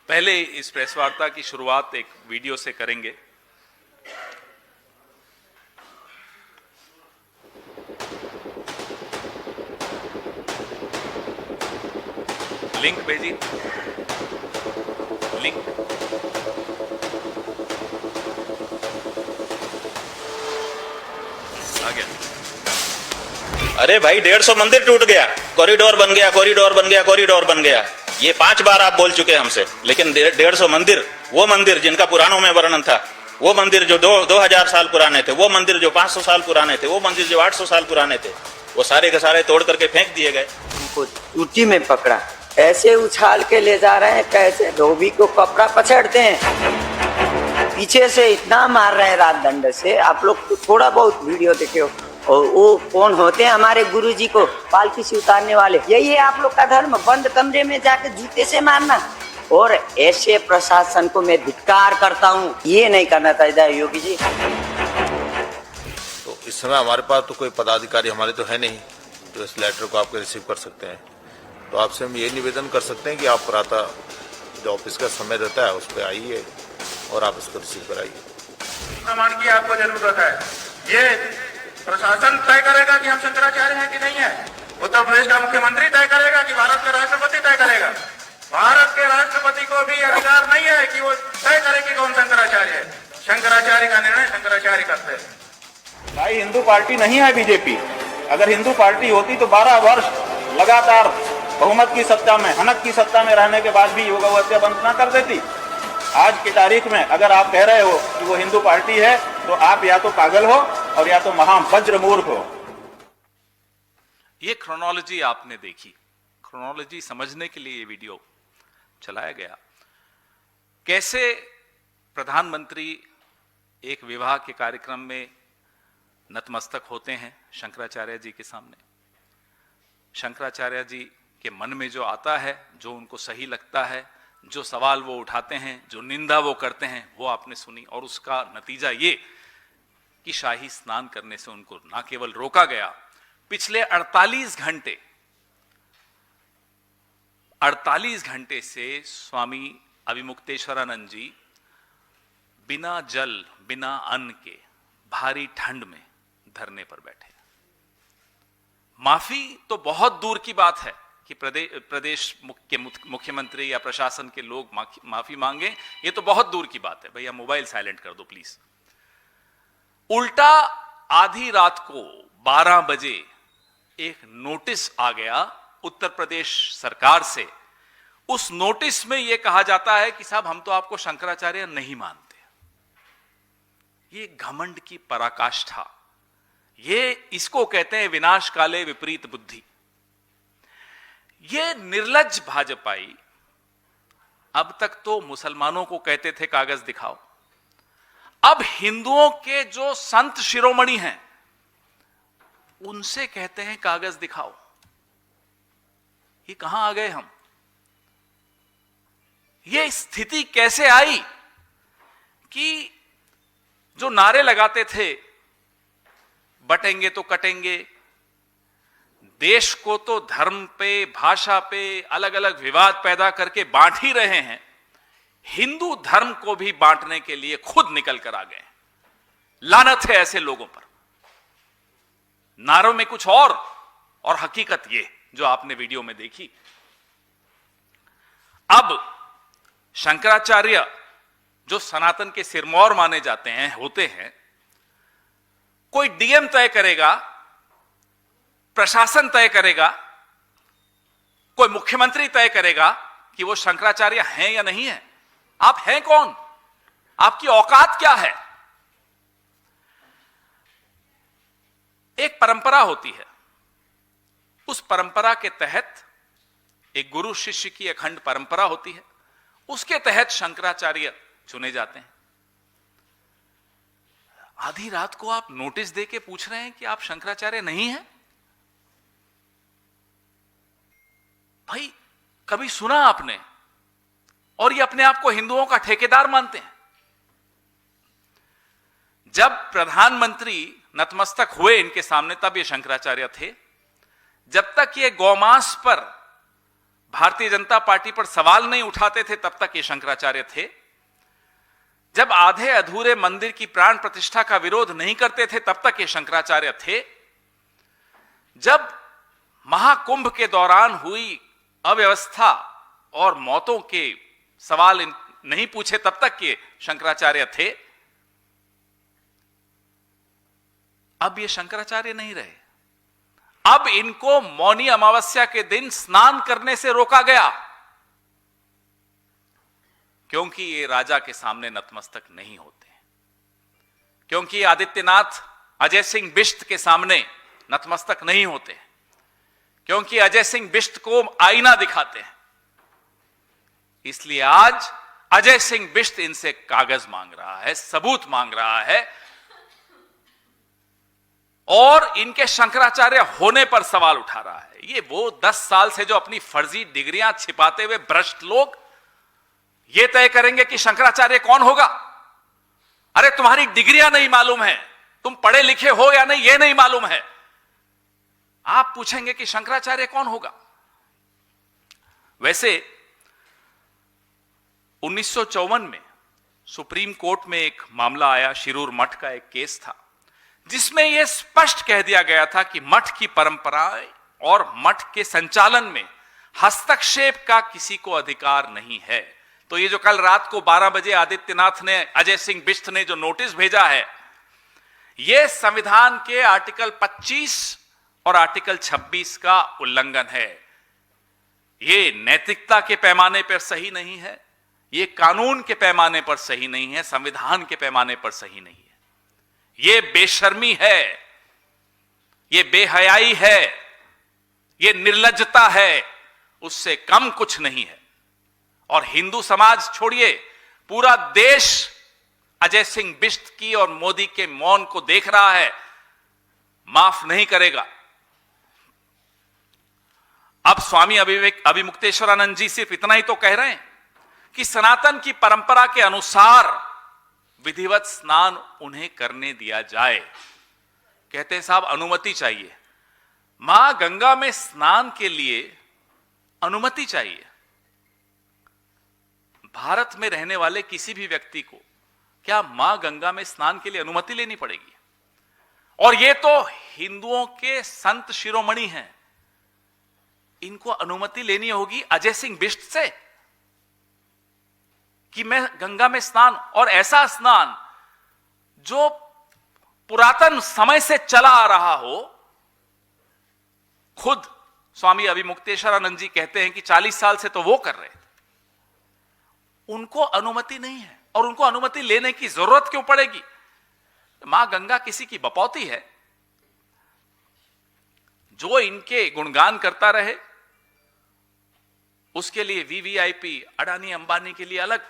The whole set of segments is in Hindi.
पहले इस प्रेस वार्ता की शुरुआत एक वीडियो से करेंगे। लिंक भेजी, लिंक। आ गया। अरे भाई 150 मंदिर टूट गया, कॉरिडोर बन गया, कॉरिडोर बन गया, कॉरिडोर बन गया। ये 5 बार आप बोल चुके हमसे, लेकिन 150 मंदिर, वो मंदिर जिनका पुराणों में वर्णन था, वो मंदिर जो 2000 साल पुराने थे, वो मंदिर जो 500 साल पुराने थे, वो मंदिर जो 800 साल पुराने थे, वो सारे के सारे तोड़ करके फेंक दिए गए। हमको टूटी में पकड़ा, ऐसे उछाल के ले जा रहे हैं, कैसे धोबी को कपड़ा पछड़ते हैं, पीछे से इतना मार रहे हैं रात दंड से। आप लोग तो थोड़ा बहुत वीडियो देखे हो। और वो कौन होते हैं? हमारे गुरुजी को पालकी से उतारने वाले। यही है आप लोग का धर्म, बंद कमरे में जाके जूते से मारना। और ऐसे प्रशासन को मैं धिक्कार करता हूँ, ये नहीं करना चाहिए योगी जी। तो इस समय हमारे पास तो कोई पदाधिकारी हमारे तो है नहीं जो इस लेटर को आपके रिसीव कर सकते हैं। तो आपसे हम ये निवेदन कर सकते हैं कि आप प्रातः जो ऑफिस का समय रहता है उस पर आइए और आप इसको रिसीव कराइए। प्रमाण की आपको जरूरत है। ये प्रशासन तय करेगा कि हम शंकराचार्य हैं कि नहीं है। उत्तर प्रदेश का मुख्यमंत्री तय करेगा कि भारत का राष्ट्रपति तय करेगा। भारत के राष्ट्रपति को भी अधिकार नहीं है कि वो तय करे कि कौन शंकराचार्य है। शंकराचार्य का निर्णय शंकराचार्य करते हैं। भाई हिंदू पार्टी नहीं है बीजेपी। अगर हिंदू पार्टी होती तो 12 वर्ष लगातार बहुमत की सत्ता में, हनक की सत्ता में रहने के बाद भी योग हत्या बंद न कर देती। आज की तारीख में अगर आप कह रहे हो कि वो हिंदू पार्टी है, तो आप या तो पागल हो और या तो महावज्र मूर्ख हो। ये क्रोनोलॉजी आपने देखी, क्रोनोलॉजी समझने के लिए ये वीडियो चलाया गया। कैसे प्रधानमंत्री एक विवाह के कार्यक्रम में नतमस्तक होते हैं शंकराचार्य जी के सामने। शंकराचार्य जी के मन में जो आता है, जो उनको सही लगता है, जो सवाल वो उठाते हैं, जो निंदा वो करते हैं, वो आपने सुनी। और उसका नतीजा ये कि शाही स्नान करने से उनको ना केवल रोका गया, पिछले 48 घंटे से स्वामी अविमुक्तेश्वरानंद जी बिना जल, बिना अन्न के भारी ठंड में धरने पर बैठे। माफी तो बहुत दूर की बात है कि प्रदेश के मुख्यमंत्री या प्रशासन के लोग माफी मांगे, ये तो बहुत दूर की बात है। भैया मोबाइल साइलेंट कर दो प्लीज। उल्टा आधी रात को 12 बजे एक नोटिस आ गया उत्तर प्रदेश सरकार से। उस नोटिस में यह कहा जाता है कि साहब हम तो आपको शंकराचार्य नहीं मानते। ये घमंड की पराकाष्ठा, ये इसको कहते हैं विनाश काले विपरीत बुद्धि। ये निर्लज्ज भाजपाई अब तक तो मुसलमानों को कहते थे कागज दिखाओ, अब हिंदुओं के जो संत शिरोमणि हैं उनसे कहते हैं कागज दिखाओ। ये कहां आ गए हम? ये स्थिति कैसे आई कि जो नारे लगाते थे बटेंगे तो कटेंगे, देश को तो धर्म पे, भाषा पे अलग अलग विवाद पैदा करके बांट ही रहे हैं, हिंदू धर्म को भी बांटने के लिए खुद निकल कर आ गए। लानत है ऐसे लोगों पर। नारों में कुछ और हकीकत ये जो आपने वीडियो में देखी। अब शंकराचार्य जो सनातन के सिरमौर माने जाते हैं, होते हैं, कोई डीएम तय करेगा, प्रशासन तय करेगा, कोई मुख्यमंत्री तय करेगा कि वो शंकराचार्य हैं या नहीं है। आप हैं कौन? आपकी औकात क्या है? एक परंपरा होती है, उस परंपरा के तहत एक गुरु शिष्य की अखंड परंपरा होती है, उसके तहत शंकराचार्य चुने जाते हैं। आधी रात को आप नोटिस देके पूछ रहे हैं कि आप शंकराचार्य नहीं हैं? भाई कभी सुना आपने? और ये अपने आप को हिंदुओं का ठेकेदार मानते हैं। जब प्रधानमंत्री नतमस्तक हुए इनके सामने तब ये शंकराचार्य थे। जब तक ये गौमांस पर भारतीय जनता पार्टी पर सवाल नहीं उठाते थे तब तक ये शंकराचार्य थे। जब आधे अधूरे मंदिर की प्राण प्रतिष्ठा का विरोध नहीं करते थे तब तक ये शंकराचार्य थे। जब महाकुंभ के दौरान हुई अव्यवस्था और मौतों के सवाल नहीं पूछे तब तक ये शंकराचार्य थे। अब ये शंकराचार्य नहीं रहे। अब इनको मौनी अमावस्या के दिन स्नान करने से रोका गया, क्योंकि ये राजा के सामने नतमस्तक नहीं होते, क्योंकि आदित्यनाथ अजय सिंह बिष्ट के सामने नतमस्तक नहीं होते, क्योंकि अजय सिंह बिष्ट को आईना दिखाते हैं। इसलिए आज अजय सिंह बिष्ट इनसे कागज मांग रहा है, सबूत मांग रहा है और इनके शंकराचार्य होने पर सवाल उठा रहा है। ये वो 10 साल से जो अपनी फर्जी डिग्रियां छिपाते हुए भ्रष्ट लोग ये तय करेंगे कि शंकराचार्य कौन होगा। अरे तुम्हारी डिग्रियां नहीं मालूम है, तुम पढ़े लिखे हो या नहीं ये नहीं मालूम है, आप पूछेंगे कि शंकराचार्य कौन होगा। वैसे 1954 में सुप्रीम कोर्ट में एक मामला आया, शिरूर मठ का एक केस था, जिसमें यह स्पष्ट कह दिया गया था कि मठ की परंपराएं और मठ के संचालन में हस्तक्षेप का किसी को अधिकार नहीं है। तो ये जो कल रात को 12 बजे आदित्यनाथ ने, अजय सिंह बिष्ट ने जो नोटिस भेजा है, यह संविधान के आर्टिकल 25 और आर्टिकल 26 का उल्लंघन है। यह नैतिकता के पैमाने पर सही नहीं है, यह कानून के पैमाने पर सही नहीं है, संविधान के पैमाने पर सही नहीं है। ये बेशर्मी है, ये बेहयाई है, ये निर्लज्जता है, उससे कम कुछ नहीं है। और हिंदू समाज छोड़िए, पूरा देश अजय सिंह बिष्ट की और मोदी के मौन को देख रहा है, माफ नहीं करेगा। अब स्वामी अभिमुक्तेश्वरानंद जी सिर्फ इतना ही तो कह रहे हैं कि सनातन की परंपरा के अनुसार विधिवत स्नान उन्हें करने दिया जाए। कहते हैं साहब अनुमति चाहिए। मां गंगा में स्नान के लिए अनुमति चाहिए। भारत में रहने वाले किसी भी व्यक्ति को क्या मां गंगा में स्नान के लिए अनुमति लेनी पड़ेगी? और ये तो हिंदुओं के संत शिरोमणि हैं, इनको अनुमति लेनी होगी अजय सिंह बिष्ट से कि मैं गंगा में स्नान, और ऐसा स्नान जो पुरातन समय से चला आ रहा हो। खुद स्वामी अभिमुक्तेश्वरानंद जी कहते हैं कि 40 साल से तो वो कर रहे थे, उनको अनुमति नहीं है। और उनको अनुमति लेने की जरूरत क्यों पड़ेगी? मां गंगा किसी की बपौती है, जो इनके गुणगान करता रहे उसके लिए वीवीआईपी, अडानी अंबानी के लिए अलग,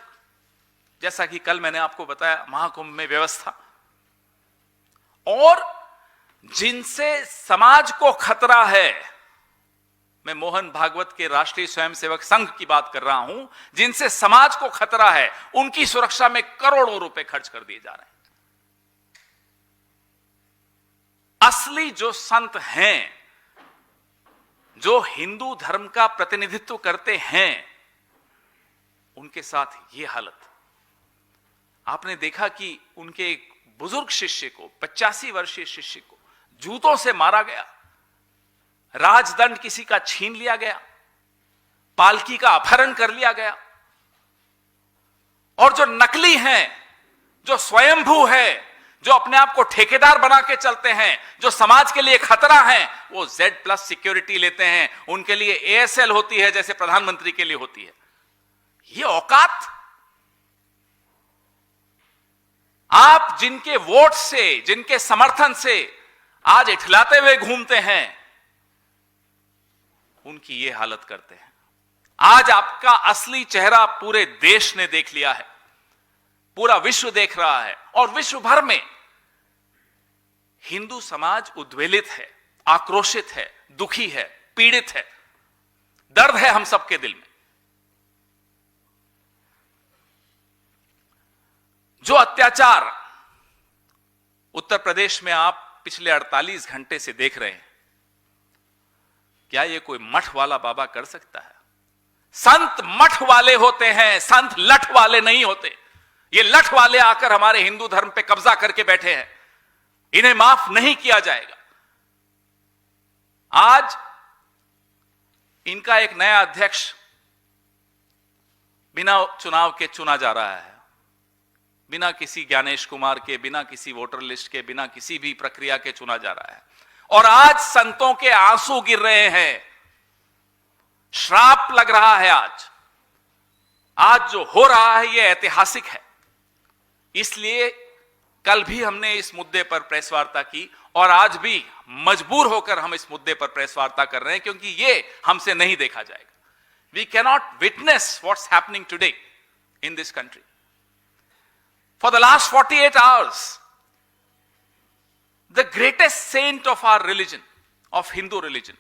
जैसा कि कल मैंने आपको बताया महाकुंभ में व्यवस्था। और जिनसे समाज को खतरा है, मैं मोहन भागवत के राष्ट्रीय स्वयंसेवक संघ की बात कर रहा हूं, जिनसे समाज को खतरा है, उनकी सुरक्षा में करोड़ों रुपए खर्च कर दिए जा रहे हैं। असली जो संत हैं, जो हिंदू धर्म का प्रतिनिधित्व करते हैं, उनके साथ यह हालत। आपने देखा कि उनके एक बुजुर्ग शिष्य को, 85 वर्षीय शिष्य को जूतों से मारा गया, राजदंड किसी का छीन लिया गया, पालकी का अपहरण कर लिया गया। और जो नकली हैं, जो स्वयंभू है, जो अपने आप को ठेकेदार बना के चलते हैं, जो समाज के लिए खतरा हैं, वो Z+ सिक्योरिटी लेते हैं। उनके लिए ASL होती है जैसे प्रधानमंत्री के लिए होती है। ये औकात आप जिनके वोट से, जिनके समर्थन से आज इठलाते हुए घूमते हैं, उनकी ये हालत करते हैं। आज आपका असली चेहरा पूरे देश ने देख लिया है, पूरा विश्व देख रहा है, और विश्व भर में हिंदू समाज उद्वेलित है, आक्रोशित है, दुखी है, पीड़ित है। दर्द है हम सबके दिल में। जो अत्याचार उत्तर प्रदेश में आप पिछले 48 घंटे से देख रहे हैं, क्या ये कोई मठ वाला बाबा कर सकता है? संत मठ वाले होते हैं, संत लठ वाले नहीं होते। ये लठ वाले आकर हमारे हिंदू धर्म पे कब्जा करके बैठे हैं, इन्हें माफ नहीं किया जाएगा। आज इनका एक नया अध्यक्ष बिना चुनाव के चुना जा रहा है, बिना किसी ज्ञानेश कुमार के, बिना किसी वोटर लिस्ट के, बिना किसी भी प्रक्रिया के चुना जा रहा है। और आज संतों के आंसू गिर रहे हैं, श्राप लग रहा है। आज जो हो रहा है यह ऐतिहासिक है। इसलिए कल भी हमने इस मुद्दे पर प्रेस वार्ता की और आज भी मजबूर होकर हम इस मुद्दे पर प्रेस वार्ता कर रहे हैं, क्योंकि यह हमसे नहीं देखा जाएगा। We cannot witness what's happening today in this country. For the last 48 hours, the greatest saint of our religion, of Hindu religion,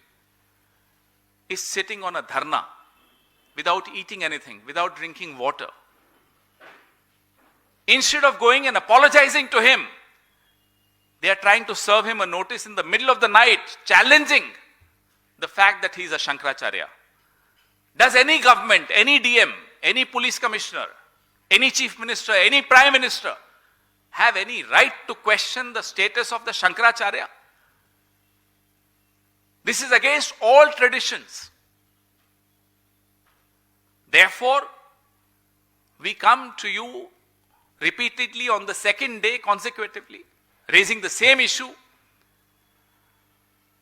is sitting on a dharna without eating anything, without drinking water. Instead of going and apologizing to him, they are trying to serve him a notice in the middle of the night, challenging the fact that he is a Shankaracharya. Does any government, any DM, any police commissioner, any chief minister, any prime minister have any right to question the status of the Shankaracharya? This is against all traditions. Therefore, we come to you repeatedly on the second day consecutively, raising the same issue,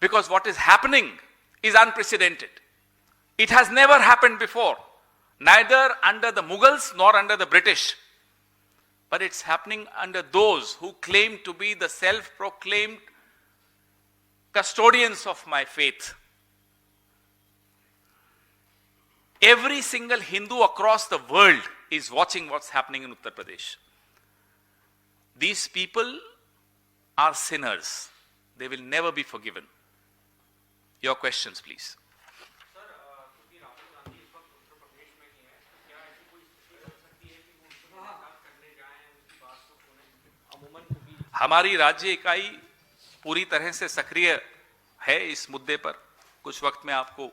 because what is happening is unprecedented. It has never happened before, neither under the Mughals nor under the British. But it's happening under those who claim to be the self-proclaimed custodians of my faith. Every single Hindu across the world is watching what's happening in Uttar Pradesh. These people are sinners. They will never be forgiven. Your questions, please. हमारी राज्य इकाई पूरी तरह से सक्रिय है इस मुद्दे पर। कुछ वक्त में आपको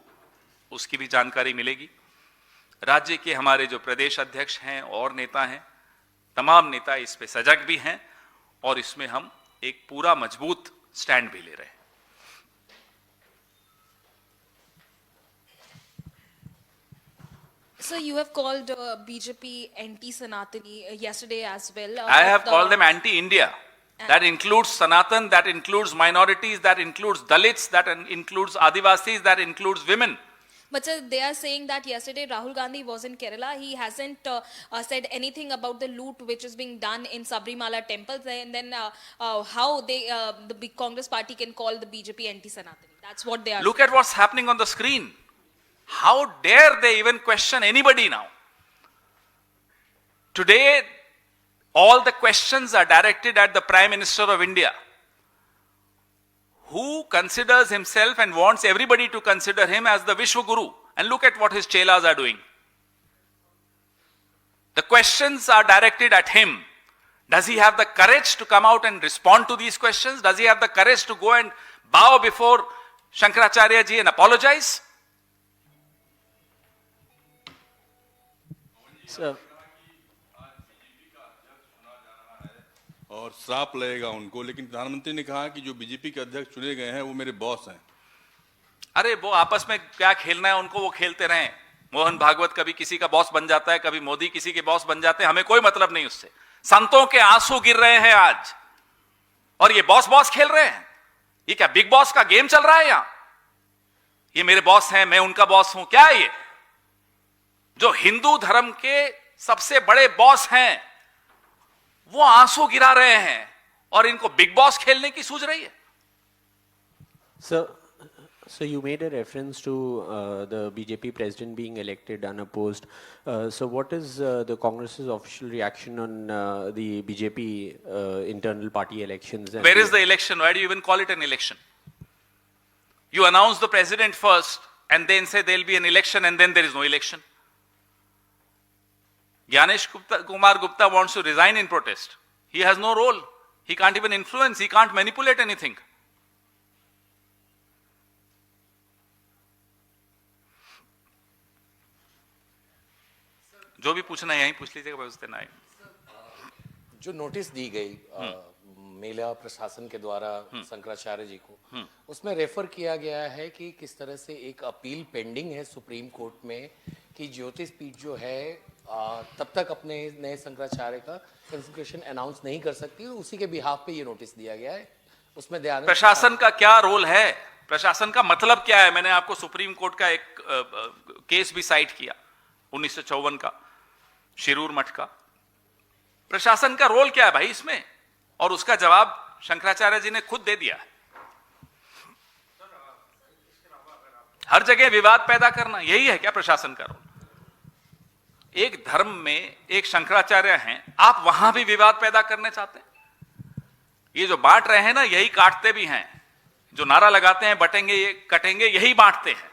उसकी भी जानकारी मिलेगी। राज्य के हमारे जो प्रदेश अध्यक्ष हैं और नेता हैं, तमाम नेता इस पे सजग भी हैं और इसमें हम एक पूरा मजबूत स्टैंड भी ले रहे हैं। So you have called BJP anti-Sanatani yesterday as well. I have called them anti-India. That includes Sanatan, that includes minorities, that includes Dalits, that includes Adivasis, that includes women. But sir, they are saying that yesterday Rahul Gandhi was in Kerala. He hasn't said anything about the loot which is being done in Sabrimala temples. And then how they, the big Congress party can call the BJP anti-Sanatani. That's what they are Look at what's happening on the screen. How dare they even question anybody now? Today, all the questions are directed at the Prime Minister of India, who considers himself and wants everybody to consider him as the Vishwa Guru. And look at what his chelas are doing. The questions are directed at him. Does he have the courage to come out and respond to these questions? Does he have the courage to go and bow before Shankaracharya ji and apologize? Sir. और श्राप लगेगा उनको, लेकिन प्रधानमंत्री ने कहा कि जो बीजेपी के अध्यक्ष चुने गए हैं वो मेरे बॉस हैं। अरे वो आपस में क्या खेलना है उनको, वो खेलते रहें। मोहन भागवत कभी किसी का बॉस बन जाता है, कभी मोदी किसी के बॉस बन जाते हैं, हमें कोई मतलब नहीं उससे। संतों के आंसू गिर रहे हैं आज, और ये बॉस बॉस खेल रहे हैं। ये क्या बिग बॉस का गेम चल रहा है यहां? ये मेरे बॉस हैं, मैं उनका बॉस हूं, क्या है ये? जो हिंदू धर्म के सबसे बड़े बॉस हैं वो आंसू गिरा रहे हैं और इनको बिग बॉस खेलने की सूझ रही है। So you made a reference to the BJP president being elected unopposed. So what is the Congress's official reaction on the BJP internal party elections? Where is the election? Why do you even call it an election? You announce the president first and then say there will be an election and then there is no election. Gyanesh Kumar Gupta wants to resign in protest. He has no role. He can't even influence. He can't manipulate anything. जो भी पूछना है यहीं पूछ लीजिएगा, मैं उस दिन आए। जो नोटिस दी गई मेला प्रशासन के द्वारा शंकराचार्य जी को, उसमें रेफर किया गया है कि किस तरह से एक अपील पेंडिंग है सुप्रीम कोर्ट में कि ज्योतिष पीठ जो है तब तक अपने नए शंकराचार्य का कंसेक्रेशन अनाउंस नहीं कर सकती, उसी के बिहाफ पे ये नोटिस दिया गया है। उसमें दयानंद प्रशासन का क्या रोल है, प्रशासन का मतलब क्या है? मैंने आपको सुप्रीम कोर्ट का एक केस भी साइट किया 1954 का, शिरूर मठ का। प्रशासन का रोल क्या है भाई इसमें? और उसका जवाब शंकराचार्य जी ने खुद दे दिया है। हर जगह विवाद पैदा करना, यही है क्या प्रशासन का रोल? एक धर्म में एक शंकराचार्य हैं, आप वहां भी विवाद पैदा करने चाहते हैं? ये जो बांट रहे हैं ना, यही काटते भी हैं। जो नारा लगाते हैं बटेंगे ये कटेंगे, यही बांटते हैं।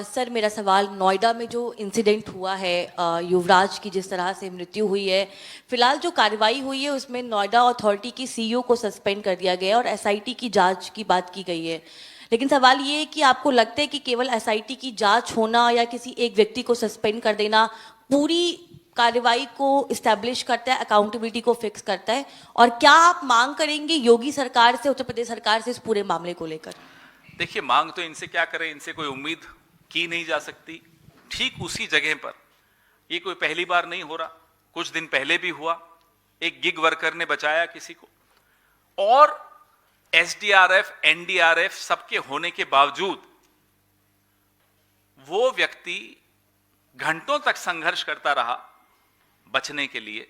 सर मेरा सवाल, नोएडा में जो इंसिडेंट हुआ है, युवराज की जिस तरह से मृत्यु हुई है, फिलहाल जो कार्रवाई हुई है उसमें नोएडा अथॉरिटी की सीईओ को सस्पेंड कर दिया गया है और एसआईटी की जांच की बात की गई है। लेकिन सवाल ये है कि आपको लगता है कि केवल एसआईटी की जांच होना या किसी एक व्यक्ति को सस्पेंड कर देना पूरी कार्रवाई को इस्टेब्लिश करता है, अकाउंटेबिलिटी को फिक्स करता है? और क्या आप मांग करेंगे योगी सरकार से, उत्तर प्रदेश सरकार से इस पूरे मामले को लेकर? देखिए, मांग तो इनसे क्या करें, इनसे कोई उम्मीद की नहीं जा सकती। ठीक उसी जगह पर ये कोई पहली बार नहीं हो रहा, कुछ दिन पहले भी हुआ, एक गिग वर्कर ने बचाया किसी को, और एसडीआरएफ एनडीआरएफ सबके होने के बावजूद वो व्यक्ति घंटों तक संघर्ष करता रहा बचने के लिए,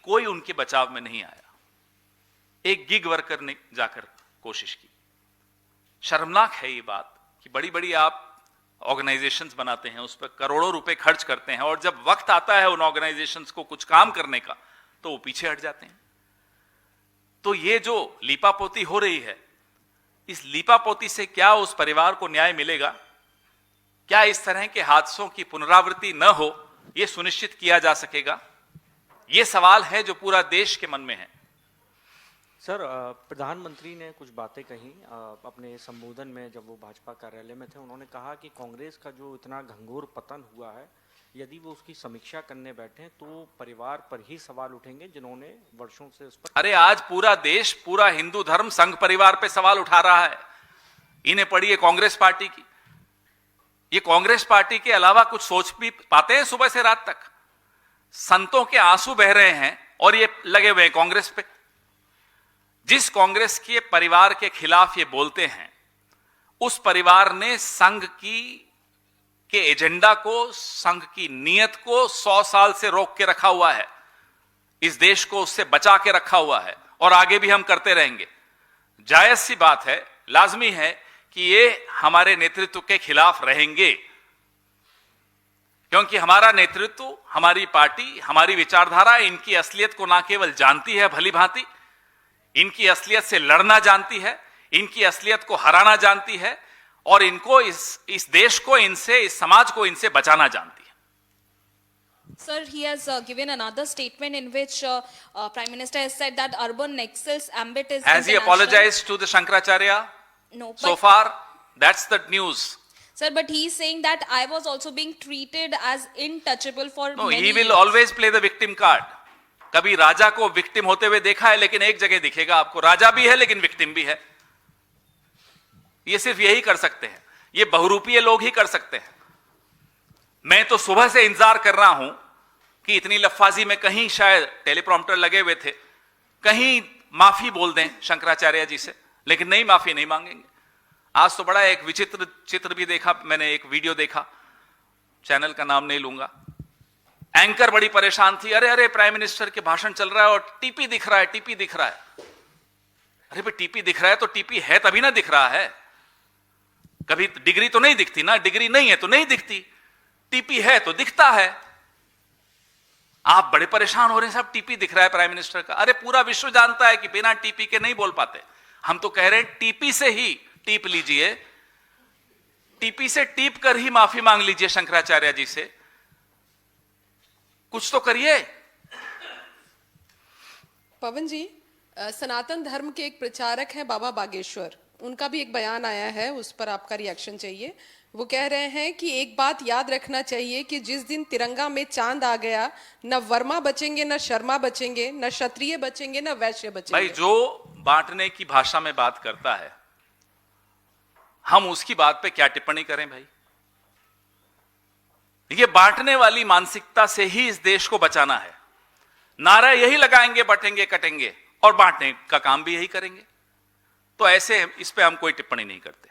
कोई उनके बचाव में नहीं आया। एक गिग वर्कर ने जाकर कोशिश की। शर्मनाक है ये बात कि बड़ी बड़ी आप ऑर्गेनाइजेशंस बनाते हैं, उस पर करोड़ों रुपए खर्च करते हैं, और जब वक्त आता है उन ऑर्गेनाइजेशंस को कुछ काम करने का तो वो पीछे हट जाते हैं। तो ये जो लीपापोती हो रही है, इस लीपापोती से क्या उस परिवार को न्याय मिलेगा? क्या इस तरह के हादसों की पुनरावृत्ति न हो, यह सुनिश्चित किया जा सकेगा? यह सवाल है जो पूरा देश के मन में है। सर, प्रधानमंत्री ने कुछ बातें कही अपने संबोधन में, जब वो भाजपा कार्यालय में थे। उन्होंने कहा कि कांग्रेस का जो इतना घंघोर पतन हुआ है, यदि वो उसकी समीक्षा करने बैठे तो परिवार पर ही सवाल उठेंगे जिन्होंने वर्षों से उस पर। अरे आज पूरा देश, पूरा हिंदू धर्म संघ परिवार पे सवाल उठा रहा है। इन्हें पढ़िए कांग्रेस पार्टी की। ये कांग्रेस पार्टी के अलावा कुछ सोच भी पाते हैं? सुबह से रात तक संतों के आंसू बह रहे हैं और ये लगे हुए हैं कांग्रेस पे। जिस कांग्रेस के परिवार के खिलाफ ये बोलते हैं, उस परिवार ने संघ के एजेंडा को, संघ की नीयत को 100 साल से रोक के रखा हुआ है। इस देश को उससे बचा के रखा हुआ है और आगे भी हम करते रहेंगे। जायज सी बात है, लाजमी है कि ये हमारे नेतृत्व के खिलाफ रहेंगे, क्योंकि हमारा नेतृत्व, हमारी पार्टी, हमारी विचारधारा इनकी असलियत को ना केवल जानती है भली भांति, इनकी असलियत से लड़ना जानती है, इनकी असलियत को हराना जानती है, और इनको इस देश को इनसे, इस समाज को इनसे बचाना जानती है। Sir, he has given another statement in which Prime Minister has said that urban nexus ambit is Has he apologized to the Shankaracharya? No. So far, that's the news. Sir, but he is saying that I was also being treated as untouchable for No, many he will years. always play the victim card. कभी राजा को विक्टिम होते हुए देखा है, लेकिन एक जगह दिखेगा आपको, राजा भी है लेकिन विक्टिम भी है। ये सिर्फ यही कर सकते हैं, ये बहुरूपीय लोग ही कर सकते हैं। मैं तो सुबह से इंतजार कर रहा हूं कि इतनी लफ्फाजी में कहीं शायद टेलीप्रॉम्प्टर लगे हुए थे, कहीं माफी बोल दें शंकराचार्य जी से, लेकिन नहीं, माफी नहीं मांगेंगे। आज तो बड़ा एक विचित्र चित्र भी देखा मैंने, एक वीडियो देखा, चैनल का नाम नहीं लूंगा। एंकर बड़ी परेशान थी, अरे अरे प्राइम मिनिस्टर के भाषण चल रहा है और टीपी दिख रहा है, टीपी दिख रहा है। अरे भाई टीपी दिख रहा है तो टीपी है तभी ना दिख रहा है। कभी डिग्री तो नहीं दिखती ना, डिग्री नहीं है तो नहीं दिखती, टीपी है तो दिखता है। आप बड़े परेशान हो रहे हैं, सब टीपी दिख रहा है प्राइम मिनिस्टर का। अरे पूरा विश्व जानता है कि बिना टीपी के नहीं बोल पाते। हम तो कह रहे हैं टीपी से ही टीप लीजिए, टीपी से टीप कर ही माफी मांग लीजिए शंकराचार्य जी से, कुछ तो करिए। पवन जी, सनातन धर्म के एक प्रचारक हैं बाबा बागेश्वर, उनका भी एक बयान आया है, उस पर आपका रिएक्शन चाहिए। वो कह रहे हैं कि एक बात याद रखना चाहिए कि जिस दिन तिरंगा में चांद आ गया, न वर्मा बचेंगे, न शर्मा बचेंगे, न क्षत्रिय बचेंगे, न वैश्य बचेंगे। भाई जो बांटने की भाषा में बात करता है, हम उसकी बात पे क्या टिप्पणी करें भाई? ये बांटने वाली मानसिकता से ही इस देश को बचाना है। नारा यही लगाएंगे, बटेंगे कटेंगे, और बांटने का काम भी यही करेंगे। तो ऐसे इस पे हम कोई टिप्पणी नहीं करते।